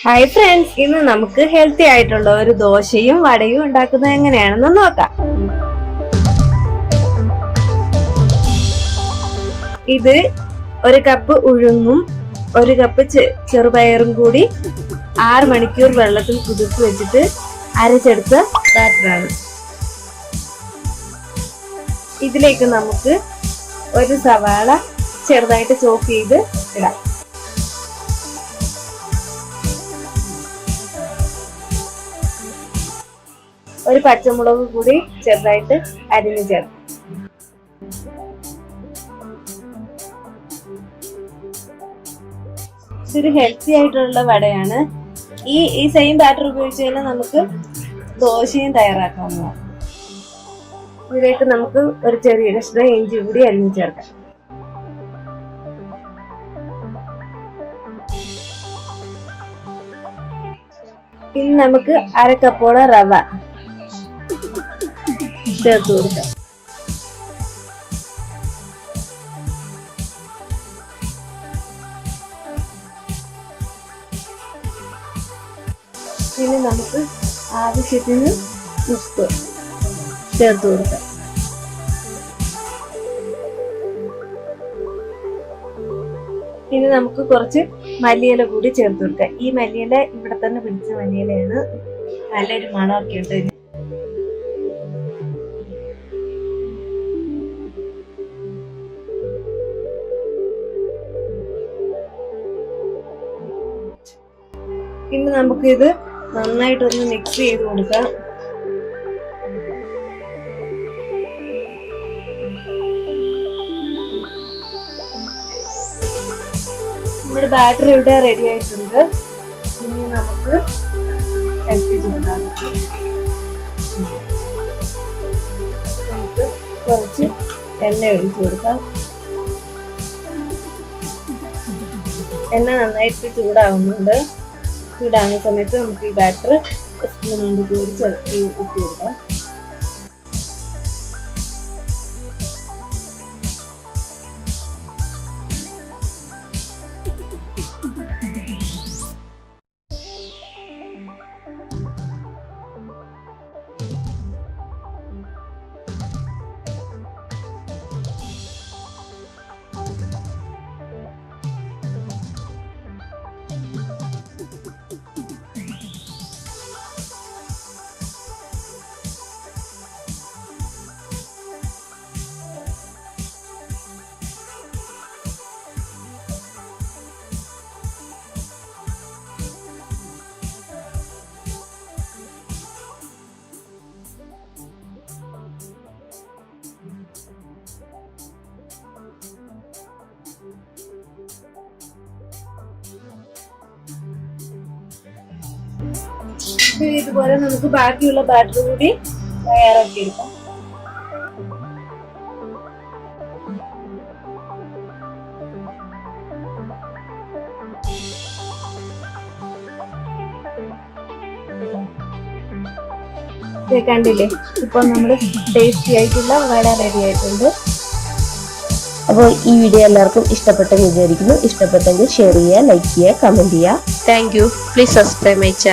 Hi friends, ഇന്ന് നമുക്ക് healthy ആയിട്ടുള്ള ഒരു ദോശയും വടയും ഉണ്ടാക്കുന്നത് എങ്ങനെയാണെന്ന് നോക്കാം. ഇത് ഒരു കപ്പ് ഉഴുന്നും ഒരു കപ്പ് ചെറുപയറും കൂടി 6 മണിക്കൂർ വെള്ളത്തിൽ കുതിർത്ത് വെച്ചിട്ട് അരച്ചെടുത്ത ബാറ്ററാണ്. ഇതിലേക്ക് നമുക്ക് ഒരു സവാള ചെറുതായിട്ട് ചോപ്പ് ചെയ്ത് ഇടാം. ഒരു പച്ചമുളക് കൂടി ചെറുതായിട്ട് അരിഞ്ഞു ചേർക്കും. ഇതൊരു ഹെൽത്തി ആയിട്ടുള്ള വടയാണ്. ഈ സെയിം ബാറ്റർ ഉപയോഗിച്ച് കഴിഞ്ഞാൽ നമുക്ക് ദോശയും തയ്യാറാക്കാവുന്നതാണ്. ഇതിലേക്ക് നമുക്ക് ഒരു ചെറിയ കഷ്ണം ഇഞ്ചി കൂടി അരിഞ്ഞു ചേർക്കാം. ഇനി നമുക്ക് 1/2 കപ്പോളം റവ ചേർത്ത് കൊടുക്കാം. ഇനി നമുക്ക് ആവശ്യത്തിന് ഉപ്പ് ചേർത്ത് കൊടുക്കാം. ഇനി നമുക്ക് കുറച്ച് മല്ലിയില കൂടി ചേർത്ത് കൊടുക്കാം. ഈ മല്ലിയില ഇവിടെ തന്നെ പിടിച്ച മല്ലിയിലയാണ്. നല്ലൊരു മണമൊക്കെ ഉണ്ട്. ഇനി നമുക്കിത് നന്നായിട്ടൊന്ന് മിക്സ് ചെയ്ത് കൊടുക്കാം. നമ്മുടെ ബാറ്റർ ഇവിടെ റെഡി ആയിട്ടുണ്ട്. ഇനി നമുക്ക് നമുക്ക് കുറച്ച് എണ്ണ ഒഴിച്ചു കൊടുക്കാം. എണ്ണ നന്നായിട്ട് ചൂടാവുന്നുണ്ട്. ചൂടാകുന്ന സമയത്ത് നമുക്ക് ഈ ബാറ്റർ സ്പൂൺ കൊണ്ട് കൂടി ചേർത്ത് ഇട്ട് കൊടുക്കാം. ഇതുപോലെ നമുക്ക് ബാക്കിയുള്ള ബാറ്റർ കൂടി തയ്യാറാക്കി എടുക്കാം. കണ്ടില്ലേ, ഇപ്പൊ നമ്മുടെ ടേസ്റ്റി ആയിട്ടുള്ള വട റെഡി ആയിട്ടുണ്ട്. അപ്പോൾ ഈ വീഡിയോ എല്ലാവർക്കും ഇഷ്ടപ്പെട്ടെന്ന് വിചാരിക്കുന്നു. ഇഷ്ടപ്പെട്ടെങ്കിൽ ഷെയർ ചെയ്യുക, ലൈക്ക് ചെയ്യുക, കമന്റ് ചെയ്യുക. Thank you. Please subscribe my channel.